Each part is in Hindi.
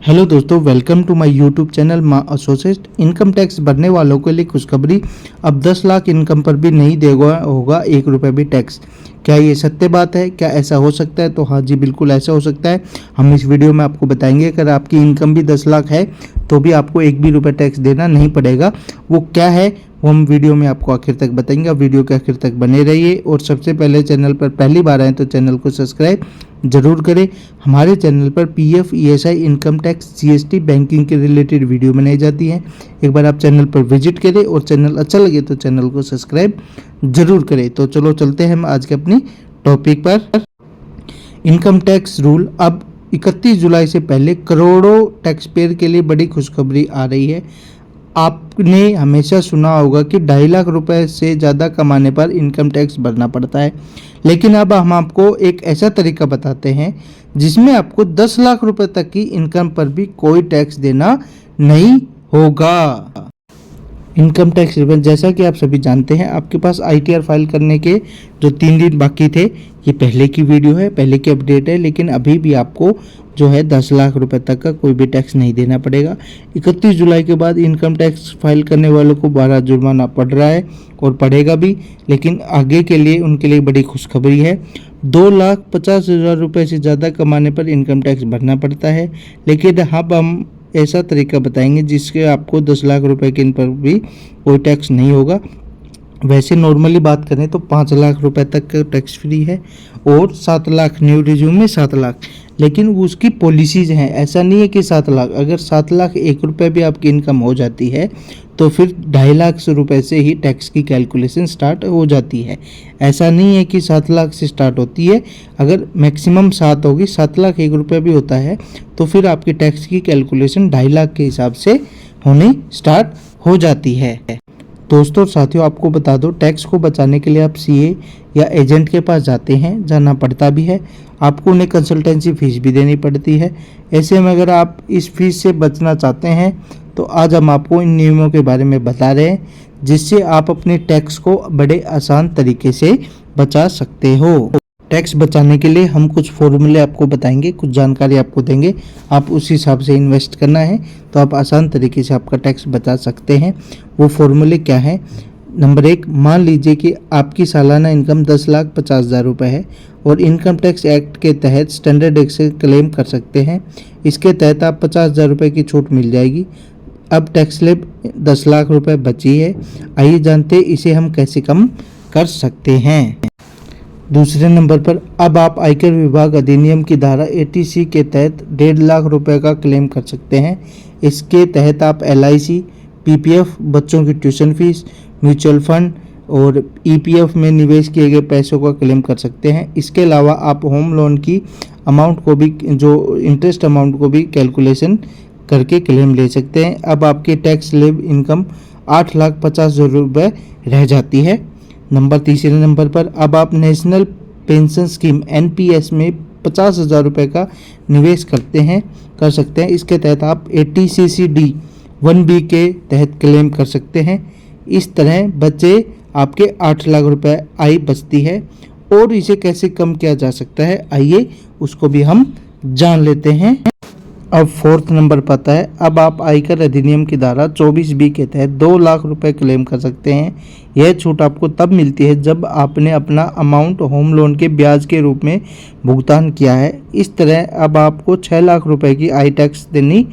हेलो दोस्तों, welcome to my YouTube channel माँ एसोसिएट। इनकम टैक्स भरने वालों के लिए खुशखबरी। अब 10 लाख इनकम पर भी नहीं देगा होगा 1 रुपये भी टैक्स। क्या ये सत्य बात है? क्या ऐसा हो सकता है? तो हाँ जी, बिल्कुल ऐसा हो सकता है। हम इस वीडियो में आपको बताएंगे। अगर आपकी इनकम भी 10 लाख है तो भी आपको 1 भी रुपये टैक्स देना नहीं पड़ेगा। वो क्या है वो हम वीडियो में आपको आखिर तक बताएंगे। आप वीडियो के आखिर तक बने रहिए। और सबसे पहले चैनल पर पहली बार आए तो चैनल को सब्सक्राइब जरूर करें। हमारे चैनल पर PF, ESI, income tax, GST, banking के रिलेटेड वीडियो बनाई जाती हैं। एक बार आप चैनल पर विजिट करें और चैनल अच्छा लगे तो चैनल को सब्सक्राइब जरूर करें। तो चलो चलते हैं हम आज के अपनी टॉपिक पर। Income tax rule. अब 31 जुलाई से पहले करोड़ों टैक्स पेयर के लिए बड़ी खुशखबरी आ रही है। आपने हमेशा सुना होगा कि 2.5 लाख रुपए से ज़्यादा कमाने पर इनकम टैक्स भरना पड़ता है, लेकिन अब हम आपको एक ऐसा तरीका बताते हैं जिसमें आपको 10 लाख रुपए तक की इनकम पर भी कोई टैक्स देना नहीं होगा। इनकम टैक्स रिटर्न, जैसा कि आप सभी जानते हैं, आपके पास आईटीआर फाइल करने के जो 3 दिन बाकी थे, ये पहले की वीडियो है, पहले की अपडेट है। लेकिन अभी भी आपको जो है 10 लाख रुपए तक का कोई भी टैक्स नहीं देना पड़ेगा। 31 जुलाई के बाद इनकम टैक्स फाइल करने वालों को 12 जुर्माना पड़ रहा है और पड़ेगा भी। लेकिन आगे के लिए उनके लिए बड़ी खुशखबरी है। 2,50,000 रुपये से ज़्यादा कमाने पर इनकम टैक्स भरना पड़ता है, लेकिन अब हम ऐसा तरीका बताएंगे जिसके आपको 10 लाख रुपए के इन पर भी कोई टैक्स नहीं होगा। वैसे नॉर्मली बात करें तो 5 लाख रुपए तक का टैक्स फ्री है और 7 लाख, न्यू रिज्यूम में 7 लाख। लेकिन उसकी पॉलिसीज हैं, ऐसा नहीं है कि 7 लाख, अगर 7 लाख 1 रुपये भी आपकी इनकम हो जाती है तो फिर 2.5 लाख रुपए से ही टैक्स की कैलकुलेशन स्टार्ट हो जाती है। ऐसा नहीं है कि 7 लाख से स्टार्ट होती है। अगर मैक्सिमम 7 होगी, 7 लाख 1 रुपये भी होता है तो फिर आपकी टैक्स की कैलकुलेशन 2.5 लाख के हिसाब से होनी स्टार्ट हो जाती है। दोस्तों साथियों, आपको बता दो, टैक्स को बचाने के लिए आप सीए या एजेंट के पास जाते हैं, जाना पड़ता भी है। आपको उन्हें कंसल्टेंसी फीस भी देनी पड़ती है। ऐसे में अगर आप इस फीस से बचना चाहते हैं तो आज हम आपको इन नियमों के बारे में बता रहे हैं जिससे आप अपने टैक्स को बड़े आसान तरीके से बचा सकते हो। टैक्स बचाने के लिए हम कुछ फॉर्मूले आपको बताएंगे, कुछ जानकारी आपको देंगे। आप उस हिसाब से इन्वेस्ट करना है तो आप आसान तरीके से आपका टैक्स बचा सकते हैं। वो फॉर्मूले क्या है? नंबर 1, मान लीजिए कि आपकी सालाना इनकम 10,50,000 रुपये है और इनकम टैक्स एक्ट के तहत स्टैंडर्ड एक्ट से क्लेम कर सकते हैं। इसके तहत आप 50,000 रुपये की छूट मिल जाएगी। अब टैक्स स्लैब 10 लाख रुपये बची है। आइए जानते हैं इसे हम कैसे कम कर सकते हैं। दूसरे नंबर पर, अब आप आयकर विभाग अधिनियम की धारा 80C के तहत 1.5 लाख रुपए का क्लेम कर सकते हैं। इसके तहत आप LIC, PPF, बच्चों की ट्यूशन फीस, म्यूचुअल फंड और EPF में निवेश किए गए पैसों का क्लेम कर सकते हैं। इसके अलावा आप होम लोन की अमाउंट को भी, जो इंटरेस्ट अमाउंट को भी कैलकुलेशन करके क्लेम ले सकते हैं। अब आपकी टैक्स स्लैब इनकम 8,50,000 रुपये रह जाती है। तीसरे नंबर पर, अब आप नेशनल पेंशन स्कीम NPS में 50,000 रुपये का निवेश कर सकते हैं। इसके तहत आप 80CCD 1B के तहत क्लेम कर सकते हैं। इस तरह बच्चे आपके 8 लाख रुपए आय बचती है। और इसे कैसे कम किया जा सकता है, आइए उसको भी हम जान लेते हैं। अब 4th नंबर पता है, अब आप आयकर अधिनियम की धारा 24B के तहत 2 लाख रुपए क्लेम कर सकते हैं। यह छूट आपको तब मिलती है जब आपने अपना अमाउंट होम लोन के ब्याज के रूप में भुगतान किया है। इस तरह अब आपको 6 लाख रुपए की आई टैक्स देनी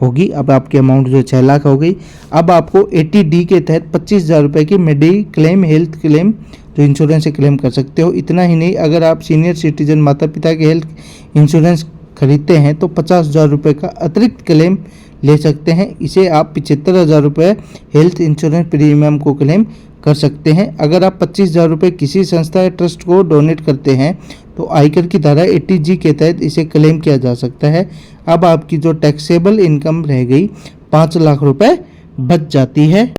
होगी। अब आपकी अमाउंट जो 6 लाख हो गई। अब आपको 80D के तहत 25,000 रुपये की मेडिक्लेम, हेल्थ क्लेम, जो इंश्योरेंस से क्लेम कर सकते हो। इतना ही नहीं, अगर आप सीनियर सिटीजन माता पिता के हेल्थ इंश्योरेंस खरीदते हैं तो 50,000 रुपये का अतिरिक्त क्लेम ले सकते हैं। इसे आप 75,000 रुपये हेल्थ इंश्योरेंस प्रीमियम को क्लेम कर सकते हैं। अगर आप 25,000 रुपये किसी संस्था या ट्रस्ट को डोनेट करते हैं तो आयकर की धारा 80G के तहत इसे क्लेम किया जा सकता है। अब आपकी जो टैक्सेबल इनकम रह गई 5 लाख रुपये बच जाती है।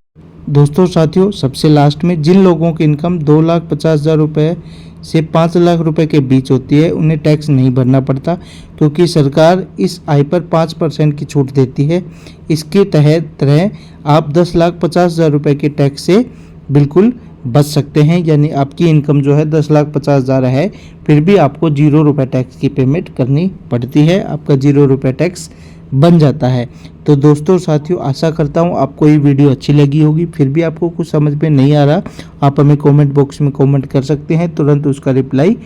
दोस्तों साथियों, सबसे लास्ट में, जिन लोगों की इनकम 2,50,000 रुपये से 5 लाख रुपए के बीच होती है उन्हें टैक्स नहीं भरना पड़ता, क्योंकि सरकार इस आय पर 5% की छूट देती है। इसके तहत आप 10,50,000 रुपये के टैक्स से बिल्कुल बच सकते हैं। यानी आपकी इनकम जो है 10,50,000 है, फिर भी आपको 0 रुपये टैक्स की पेमेंट करनी पड़ती है। आपका 0 रुपये टैक्स बन जाता है। तो दोस्तों और साथियों, आशा करता हूँ आपको ये वीडियो अच्छी लगी होगी। फिर भी आपको कुछ समझ में नहीं आ रहा, आप हमें कमेंट बॉक्स में कमेंट कर सकते हैं, तुरंत उसका रिप्लाई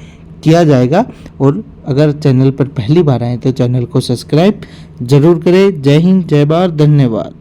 किया जाएगा। और अगर चैनल पर पहली बार आए तो चैनल को सब्सक्राइब जरूर करें। जय हिंद, जय भारत, धन्यवाद।